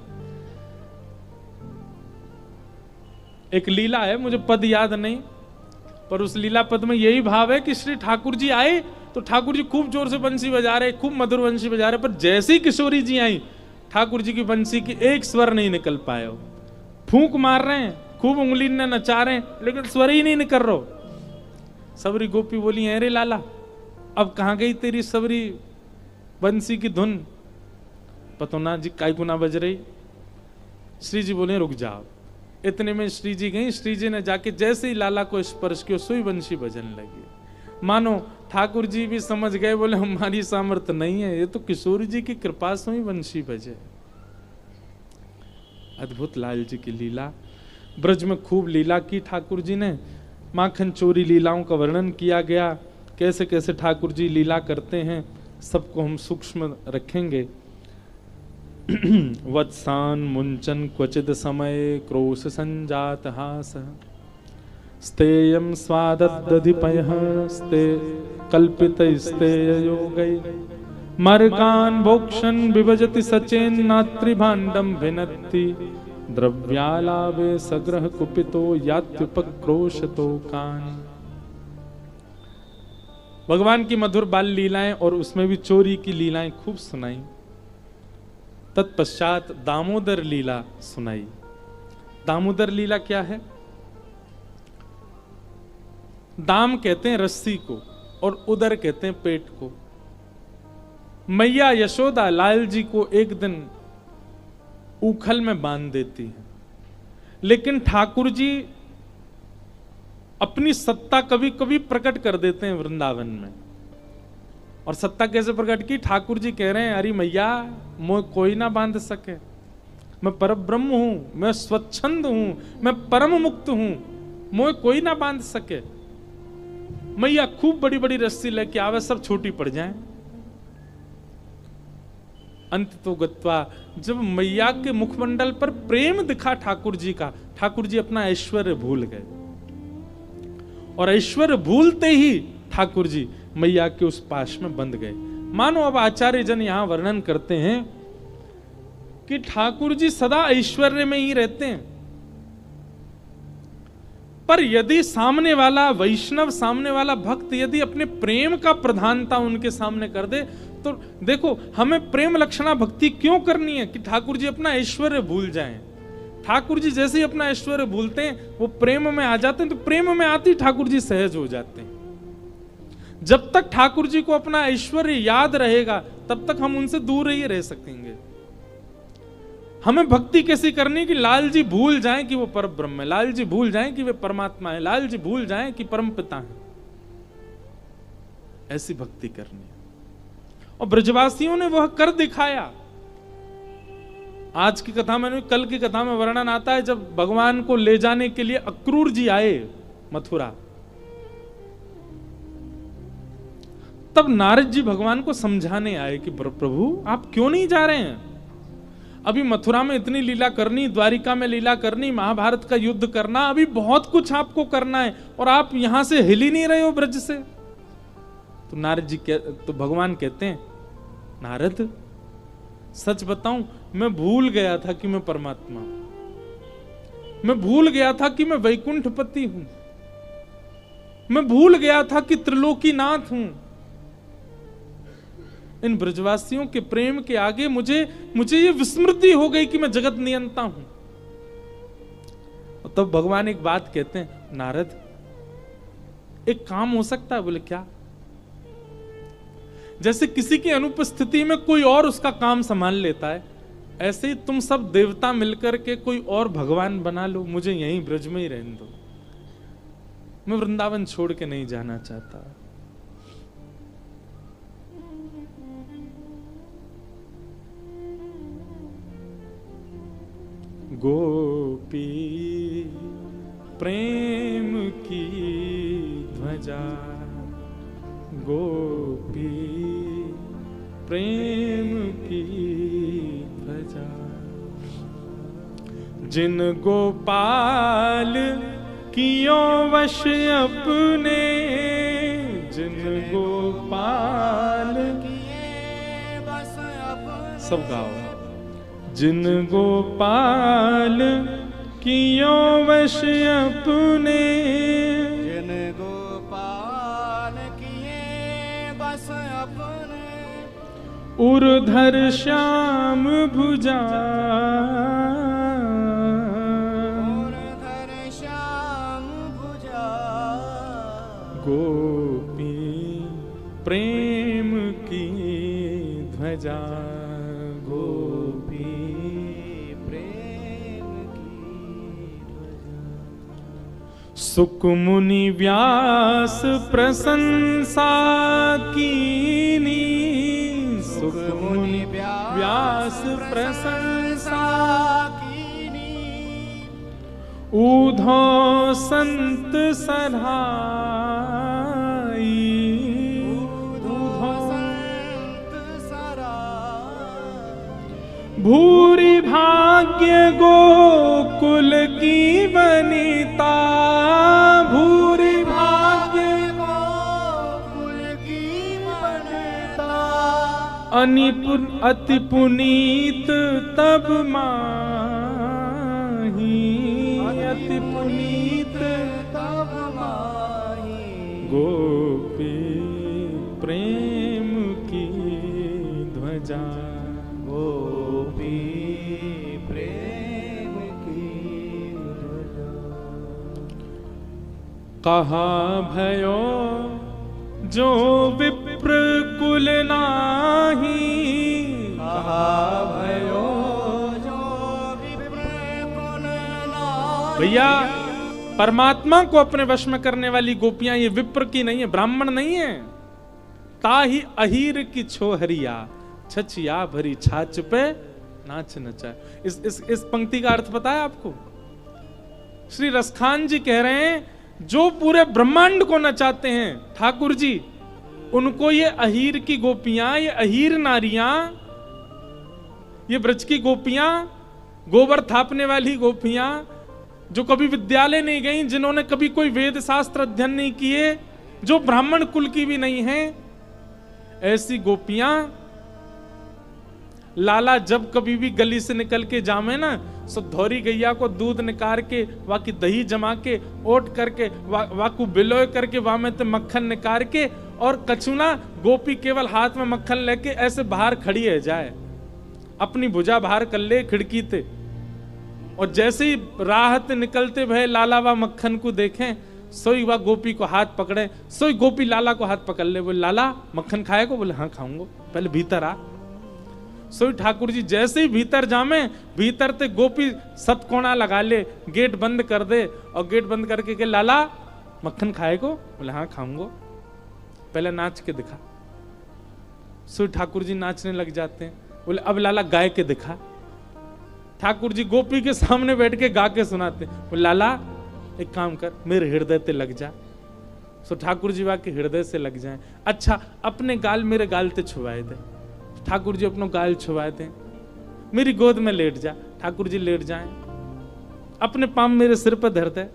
एक लीला है, मुझे पद याद नहीं, पर उस लीला पद में यही भाव है कि श्री ठाकुर जी आए तो ठाकुर जी खूब जोर से बंसी बजा रहे, खूब मधुर बंसी बजा रहे, पर जैसे ही किशोरी जी आई ठाकुर जी की बंसी की एक स्वर नहीं निकल पाए हो। फूंक मार रहे हैं, खूब उंगली ने नचा रहे हैं, लेकिन स्वर ही नहीं निकल रहा। सबरी गोपी बोली, अरे लाला अब कहां गई तेरी सबरी बंसी की धुन, पतो ना जी काय गुना बज रही। श्री जी बोले रुक जाओ। इतने में श्री जी गई, श्री जी ने जाके जैसे ही लाला को स्पर्श किया सुई बंशी बजने लगी। मानो ठाकुर जी भी समझ गए, बोले हमारी सामर्थ्य नहीं है, ये तो किशोर जी की कृपा से ही बंशी बजे। अद्भुत लाल जी की लीला। ब्रज में खूब लीला की ठाकुर जी ने, माखन चोरी लीलाओं का वर्णन किया गया, कैसे कैसे ठाकुर जी लीला करते हैं, सबको हम सूक्ष्म रखेंगे। वत्सान मुंचन क्वचिद समय क्रोश संजात हास, स्तेयं स्वाददधिपयः स्ते कल्पित स्तेयोगै, मर्गान् भोक्षन् विभजति सचेन्नात्रिभाण्डं भिनत्ति, द्रव्यालाभे सग्रह कुपितो यात्युपक्रोशतो कान्। भगवान की मधुर बाल लीलाएं और उसमें भी चोरी की लीलाएं खूब सुनाई। तत्पश्चात दामोदर लीला सुनाई। दामोदर लीला क्या है? दाम कहते हैं रस्सी को और उदर कहते हैं पेट को। मैया यशोदा लाल जी को एक दिन उखल में बांध देती है, लेकिन ठाकुर जी अपनी सत्ता कभी कभी प्रकट कर देते हैं वृंदावन में। और सत्ता कैसे प्रकट की? ठाकुर जी कह रहे हैं, अरे मैया मोह कोई ना बांध सके, मैं परब्रह्म हूं, मैं स्वच्छंद हूं, मैं परम मुक्त हूं, मोह कोई ना बांध सके। मैया खूब बड़ी बड़ी रस्सी लेके आवे, सब छोटी पड़ जाए। अंत तो गत्वा, जब मैया के मुखमंडल पर प्रेम दिखा ठाकुर जी का, ठाकुर जी अपना ऐश्वर्य भूल गए। और ऐश्वर्य भूलते ही ठाकुर जी मैया के उस पाश में बंध गए। मानो अब आचार्य जन यहां वर्णन करते हैं कि ठाकुर जी सदा ऐश्वर्य में ही रहते हैं, पर यदि सामने वाला वैष्णव, सामने वाला भक्त यदि अपने प्रेम का प्रधानता उनके सामने कर दे, तो देखो हमें प्रेम लक्षणा भक्ति क्यों करनी है कि ठाकुर जी अपना ऐश्वर्य भूल जाएं। ठाकुर जी जैसे ही अपना ऐश्वर्य भूलते हैं, वो प्रेम में आ जाते हैं, तो प्रेम में आते ही ठाकुर जी सहज हो जाते हैं। जब तक ठाकुर जी को अपना ऐश्वर्य याद रहेगा, तब तक हम उनसे दूर ही रह सकेंगे। हमें भक्ति कैसी करनी कि लाल जी भूल जाएं कि वो परब्रह्म है, लाल जी भूल जाएं कि वे परमात्मा है, लाल जी भूल जाएं कि परम पिता है। ऐसी भक्ति करनी है, और ब्रजवासियों ने वह कर दिखाया। आज की कथा में, कल की कथा में वर्णन आता है, जब भगवान को ले जाने के लिए अक्रूर जी आए मथुरा, तब नारद जी भगवान को समझाने आए कि प्रभु आप क्यों नहीं जा रहे हैं? अभी मथुरा में इतनी लीला करनी, द्वारिका में लीला करनी, महाभारत का युद्ध करना, अभी बहुत कुछ आपको करना है और आप यहां से हिल ही नहीं रहे हो ब्रज से। तो नारद जी तो भगवान कहते हैं, नारद सच बताऊं, मैं भूल गया था कि मैं परमात्मा हूं। मैं भूल गया था कि मैं वैकुंठपति हूं। मैं भूल गया था कि त्रिलोकीनाथ हूं। इन ब्रजवासियों के प्रेम के आगे मुझे ये विस्मृति हो गई कि मैं जगत नियंता हूं। और तब भगवान एक बात कहते हैं, नारद एक काम हो सकता है। बोले क्या? जैसे किसी की अनुपस्थिति में कोई और उसका काम संभाल लेता है, ऐसे ही तुम सब देवता मिलकर के कोई और भगवान बना लो, मुझे यहीं ब्रज में ही रहने दो। मैं वृंदावन छोड़ के नहीं जाना चाहता। गोपी प्रेम की ध्वजा, गोपी प्रेम की ध्वजा, जिन गोपाल कियो वश अपने, जिन गोपाल किए बस अपने। सब गाओ। जिन गोपाल कियो वश अपने, जिन गोपाल किए बस अपने, उर्धर श्याम भुजा, उर्धर श्याम भुजा, गोपी प्रेम की ध्वजा, गोपी प्रेम की ध्वजा। सुक मुनि व्यास प्रशंसा कीनी, सुक मुनि व्यास प्रशंसा कीनी, ऊधो संत सधाई, ऊधो संत सराय, भूरि भाग्य गोकुल की वनिता, भूरि भाग्य गोकुल की वनिता, अति पुनीत तब माही, अति पुनीत तब माही, गोपी प्रेम की ध्वजा, गोपी प्रेम की ध्वजा। कहा भयो जो विप्र कुल नाही, कहा भयो जो विप्र कुल नाही। भैया परमात्मा को अपने वश में करने वाली गोपियां ये विप्र की नहीं है, ब्राह्मण नहीं है। ताही अहीर की छोहरिया, छछिया भरी छाछ पे नाच नचा। इस पंक्ति का अर्थ पता है आपको? श्री रसखान जी कह रहे हैं, जो पूरे ब्रह्मांड को नचाते हैं ठाकुर जी, उनको ये अहीर की गोपियां, ये अहीर नारियां, ये ब्रज की गोपियां, गोबर थापने वाली गोपियां, जो कभी विद्यालय नहीं गई, जिन्होंने कभी कोई वेद शास्त्र अध्ययन नहीं किए, जो ब्राह्मण कुल की भी नहीं है, ऐसी गोपियां लाला जब कभी भी गली से निकल के जामे ना, सो धौरी गैया को दूध निकाल के, वा की दही जमा के, ओट करके, वा को बिलोय करके, वा में तो मक्खन निकाल के, और कछुना गोपी केवल हाथ में मक्खन लेके ऐसे बाहर खड़ी है जाए, अपनी भुजा बाहर कर ले खिड़की ते, और जैसे ही राहत निकलते भय लाला वा मक्खन को देखें, सोई वा गोपी को हाथ पकड़े, सोई गोपी लाला को हाथ पकड़ ले, बोले लाला मक्खन खाएगा? बोले हाँ खाऊंगा, पहले भीतर आ। सोई ठाकुर जी जैसे ही भीतर जामे, भीतर ते गोपी सतकोना लगा ले, गेट बंद कर दे, और गेट बंद करके के लाला मक्खन खाएगा? बोले हाँ खाऊंगा, पहले नाच के दिखा। सोई ठाकुर जी नाचने लग जाते हैं, बोले अब लाला गाय के दिखा। ठाकुर जी गोपी के सामने बैठ के गा के सुनाते, बोले लाला एक काम कर, मेरे हृदय ते लग जा। सो ठाकुर जी वाके हृदय से लग जाए। अच्छा अपने गाल मेरे गाल ते छुवाए दे, ठाकुर जी अपनो गाल छुवाए दे, मेरी गोद में लेट जा, ठाकुर जी लेट जाएं, अपने पाम मेरे सिर पर धर दे।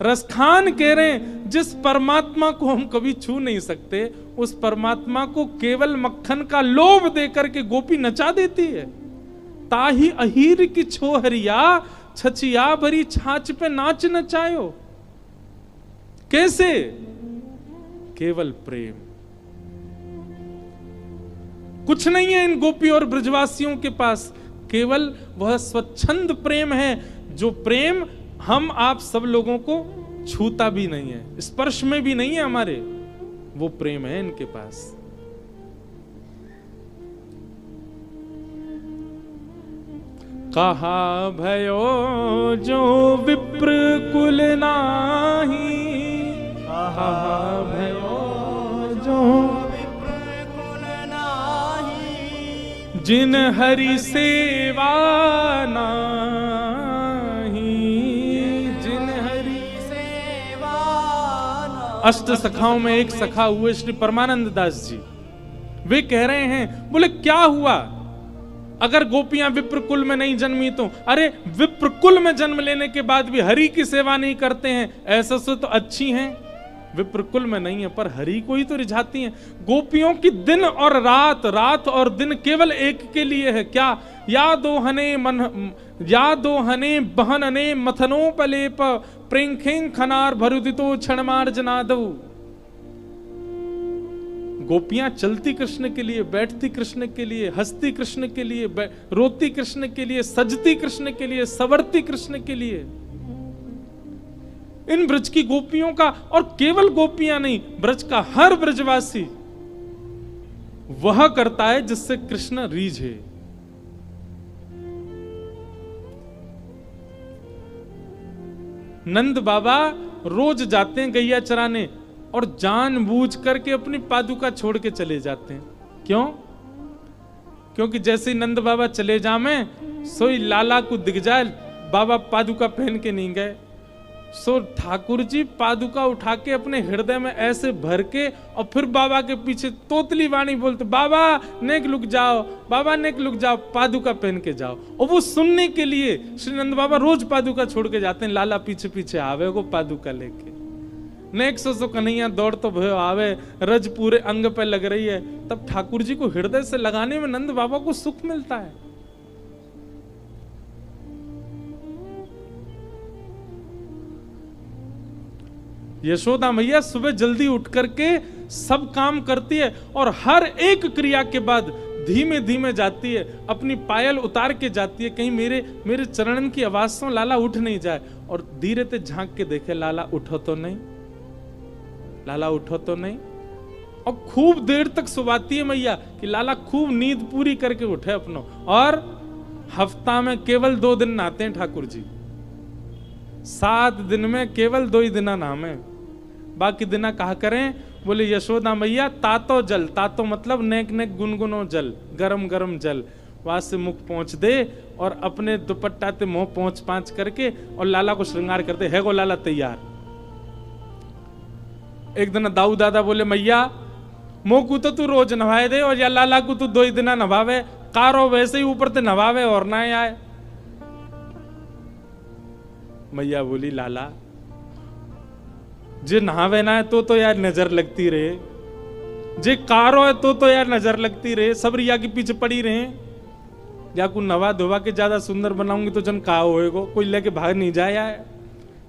रसखान कह रहे हैं जिस परमात्मा को हम कभी छू नहीं सकते, उस परमात्मा को केवल मक्खन का लोभ देकर के गोपी नचा देती है। ताही अहीर की छोहरिया, छचिया भरी छाछ पे नाच नचायो। कैसे? केवल प्रेम। कुछ नहीं है इन गोपी और ब्रजवासियों के पास, केवल वह स्वच्छंद प्रेम है, जो प्रेम हम आप सब लोगों को छूता भी नहीं है, स्पर्श में भी नहीं है हमारे, वो प्रेम है इनके पास। कहा भयो जो विप्र कुल नाही, कहा भयो जो विप्र कुल नाही, जिन हरि सेवा नाही, जिन हरि सेवा ना। अष्ट सखाओं में एक सखा हुए श्री परमानंद दास जी, वे कह रहे हैं, बोले क्या हुआ अगर गोपियां विप्र कुल में नहीं जन्मी तो? अरे विप्र कुल में जन्म लेने के बाद भी हरि की सेवा नहीं करते हैं, ऐसा से तो अच्छी हैं, विप्र कुल में नहीं है पर हरि को ही तो रिझाती हैं। गोपियों की दिन और रात, रात और दिन केवल एक के लिए है, क्या? या दो हने बहनने मथनोपलेप प्रेंखें खनार भरुदितो क्षणमार जनादऊ। गोपियां चलती कृष्ण के लिए, बैठती कृष्ण के लिए, हंसती कृष्ण के लिए, रोती कृष्ण के लिए, सजती कृष्ण के लिए, संवरती कृष्ण के लिए। इन ब्रज की गोपियों का, और केवल गोपियां नहीं, ब्रज का हर ब्रजवासी वह करता है जिससे कृष्ण रीझे। नंद बाबा रोज जाते हैं गैया चराने और जानबूझ करके अपनी पादुका छोड़ के चले जाते हैं। क्यों? क्योंकि जैसे ही नंद बाबा चले जामे, सोई लाला को दिख जाए बाबा पादुका पहन के नहीं गए। सो ठाकुर जी पादुका उठा के अपने हृदय में ऐसे भर के और फिर बाबा के पीछे तोतली वाणी बोलते, बाबा नेक लुक जाओ, बाबा नेक लुक जाओ, पादुका पहन के जाओ। और वो सुनने के लिए श्री नंद बाबा रोज पादुका छोड़ के जाते हैं, लाला पीछे पीछे आवे को पादुका लेके। नेक सो कन्हैया दौड़ तो भयो आवे, रज पूरे अंग पे लग रही है, तब ठाकुर जी को हृदय से लगाने में नंद बाबा को सुख मिलता है। यशोदा मैया सुबह जल्दी उठ करके सब काम करती है और हर एक क्रिया के बाद धीमे धीमे जाती है, अपनी पायल उतार के जाती है, कहीं मेरे चरणन की आवाज से लाला उठ नहीं जाए। और धीरे से झांक के देखे, लाला उठो तो नहीं, लाला उठो तो नहीं। और खूब देर तक सुवाती है मैया कि लाला खूब नींद पूरी करके उठे अपनो। और हफ्ता में केवल 2 दिन नहाते हैं ठाकुर जी, 7 दिन में केवल 2 ही दिन नहामे, बाकी दिना कहा करें। बोले यशोदा मैया तातो जल, तातो मतलब नेक नेक गुनगुनो जल, गरम गरम जल, वहां से मुख पहुंच दे और अपने दुपट्टा ते मुंह पहुंच पांच करके और लाला को श्रृंगार करते है। गो लाला तैयार। एक दिन दाऊ दादा बोले मैया मुंह को तो तू रोज नवाए दे और या लाला को तू 2 ही दिन नवावे, कारो वैसे ही ऊपर ते नवावे और ना आए। मैया बोली लाला जे नहावे ना है तो यार नजर लगती रहे, जे कारो है तो यार नजर लगती रहे, सब रिया के पीछे पड़ी रहे। या को नवा धोवा के ज्यादा सुंदर बनाऊंगी तो जन कहा होएगो, कोई लेके भाग नहीं जाए यार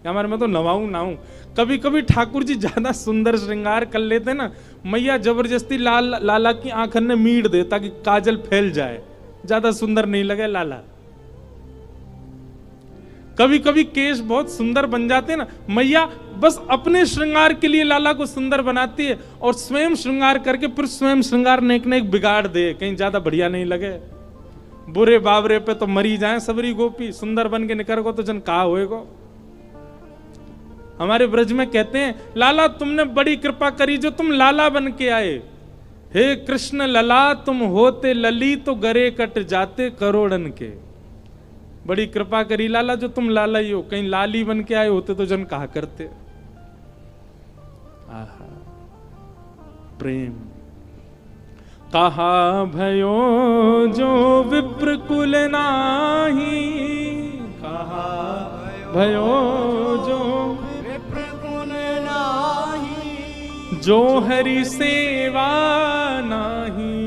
हमारे में तो नवाऊं ना हूं। कभी कभी ठाकुर जी ज्यादा सुंदर श्रृंगार कर लेते ना, मैया जबरदस्ती लाला की आंखन में मीट दे ताकि काजल फैल जाए, ज्यादा सुंदर नहीं लगे लाला। कभी कभी केश बहुत सुंदर बन जाते ना, मैया बस अपने श्रृंगार के लिए लाला को सुंदर बनाती है और स्वयं श्रृंगार करके फिर स्वयं श्रृंगार नेक नेक बिगाड़ दे, कहीं ज्यादा बढ़िया नहीं लगे। बुरे बाबरे पे तो मरी जाए सबरी गोपी, सुंदर बन के निकर को तो जन कहा होएगो। हमारे ब्रज में कहते हैं लाला तुमने बड़ी कृपा करी जो तुम लाला बन के आए। हे कृष्ण लला तुम होते लली तो गरे कट जाते करोड़न के। बड़ी कृपा करी लाला जो तुम लाला ही हो, कहीं लाली बन के आए होते तो जन कहा करते। आहा प्रेम। कहा भयो जो विप्र कुल नाही, कहा भयो जो विप्र कुल नाही, जो हरि सेवा नाही,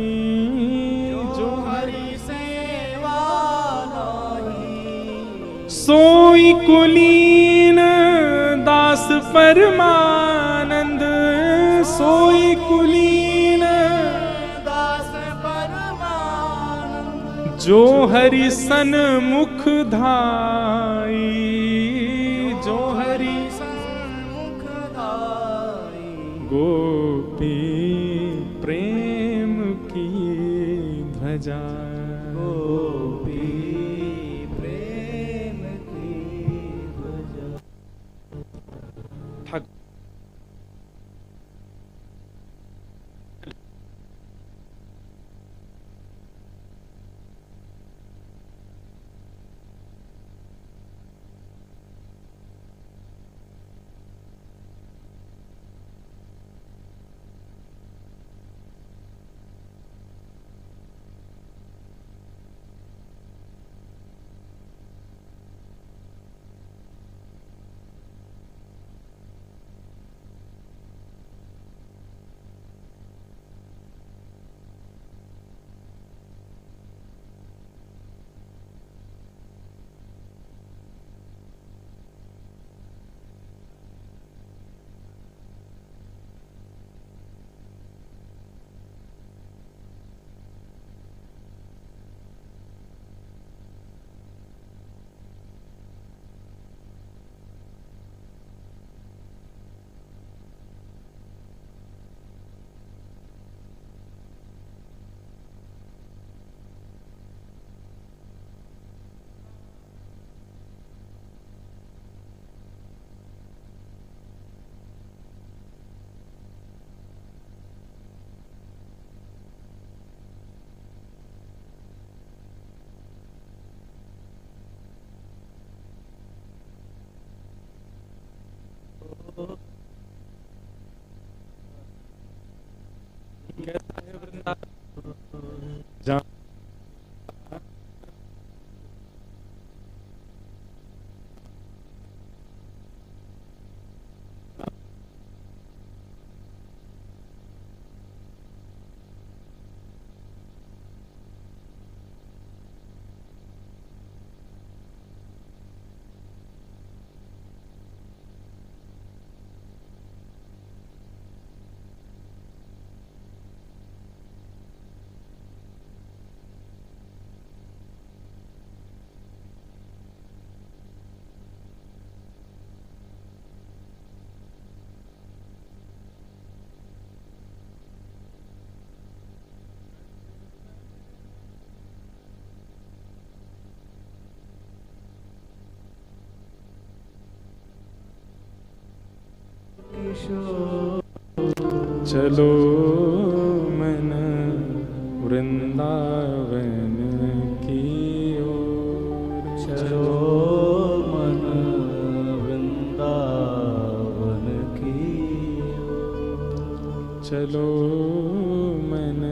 जो हरि सेवा नाही, सोई कुलीन दास परमानंद, सोई कुलीन दास परमानंद, जो हरि सन्मुख धाई, जो हरि सन्मुख धाई, गोपी प्रेम की ध्वजा, गोपी प्रेम की ध्वजा। ठाकुर कैसा है वृंदावन जहाँ चलो मन वृंदावन की ओर, चलो मन वृंदावन की ओर, चलो मन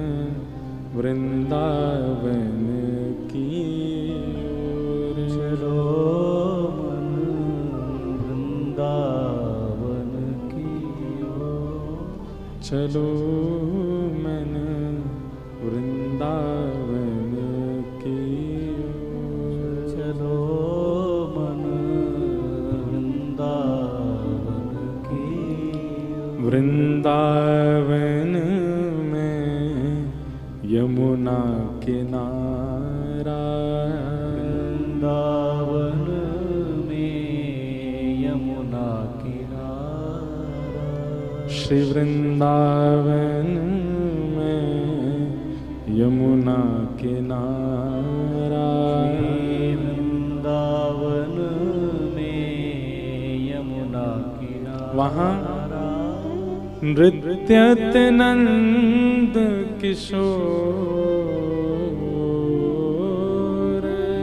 वृंदावन की ओर, चलो मन वृंदावन की ओर, चलो मन वृंदावन की ओर, चलो मन वृंदावन की ओर, वृंदावन में यमुना किनारा, वृंदावन में यमुना किनारा, श्री वृंदावन में यमुना किनारा, वृंदावन में यमुना किनारा, वहाँ नृत्यत नंद किशोर,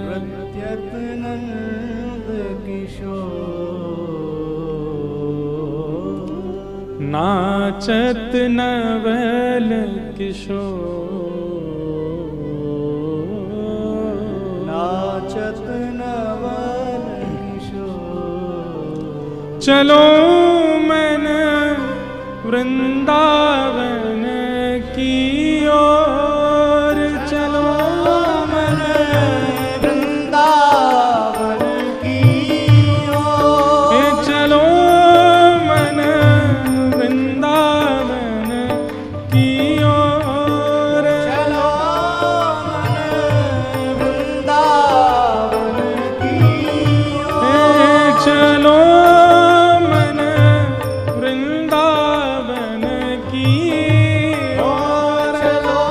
नृत्यत नंद किशोर, नाचत नवल किशोर, नाचत नवल किशोर। चलो मन वृंदावन की ओर, चलो मन वृंदावन की ओर। चलो मन वृंदावन की ओर। चलो मन वृंदावन की ओर। चलो मन वृंदावन की ओर। चलो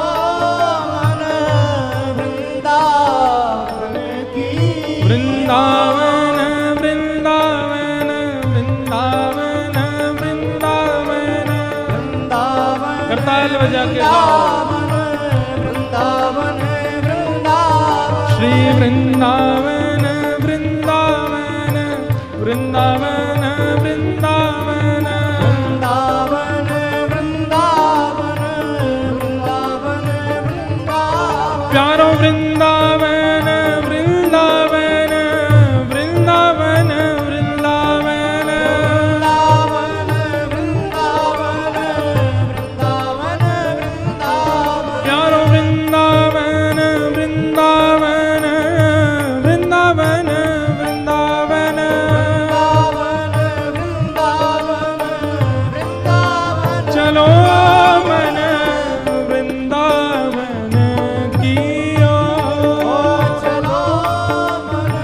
मन वृंदावन की वृंदावन वृंदावन वृंदावन वृंदावन वृंदावन करताल बजा के गाओ। वृंदावन वृंदावन श्री वृंदावन वृंदावन वृंदावन वृंदावन वृंदावन वृंदावन वृंदावन वृंदावन प्यारो वृंदावन वृंदावन वृंदावन वृंदावन वृंदावन वृंदावन वृंदावन प्यारो वृंदावन वृंदावन वृंदावन वृंदावन चलो मन वृंदावन की ओर। चलो मन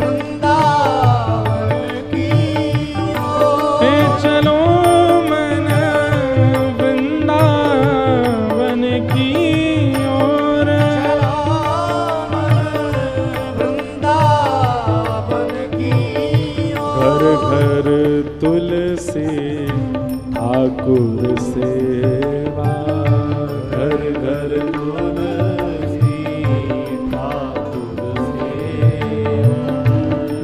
वृंदावन की ओर। चलो मन वृंदावन की ओर। चलो मन वृंदावन की घर ओर। घर तुलसी ठाकुर सेवा, घर घर तुलसी ठाकुर सेवा।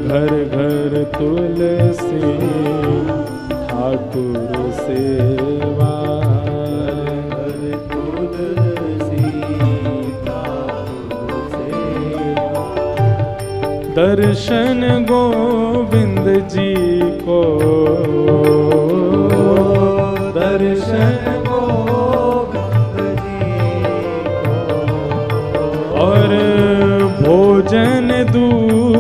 घर घर तुलसी ठाकुर सेवा। घर तुलसी ठाकुर सेवा। दर्शन गोविंद जी को, दर्शन गोविंद जी को। और भोजन दूध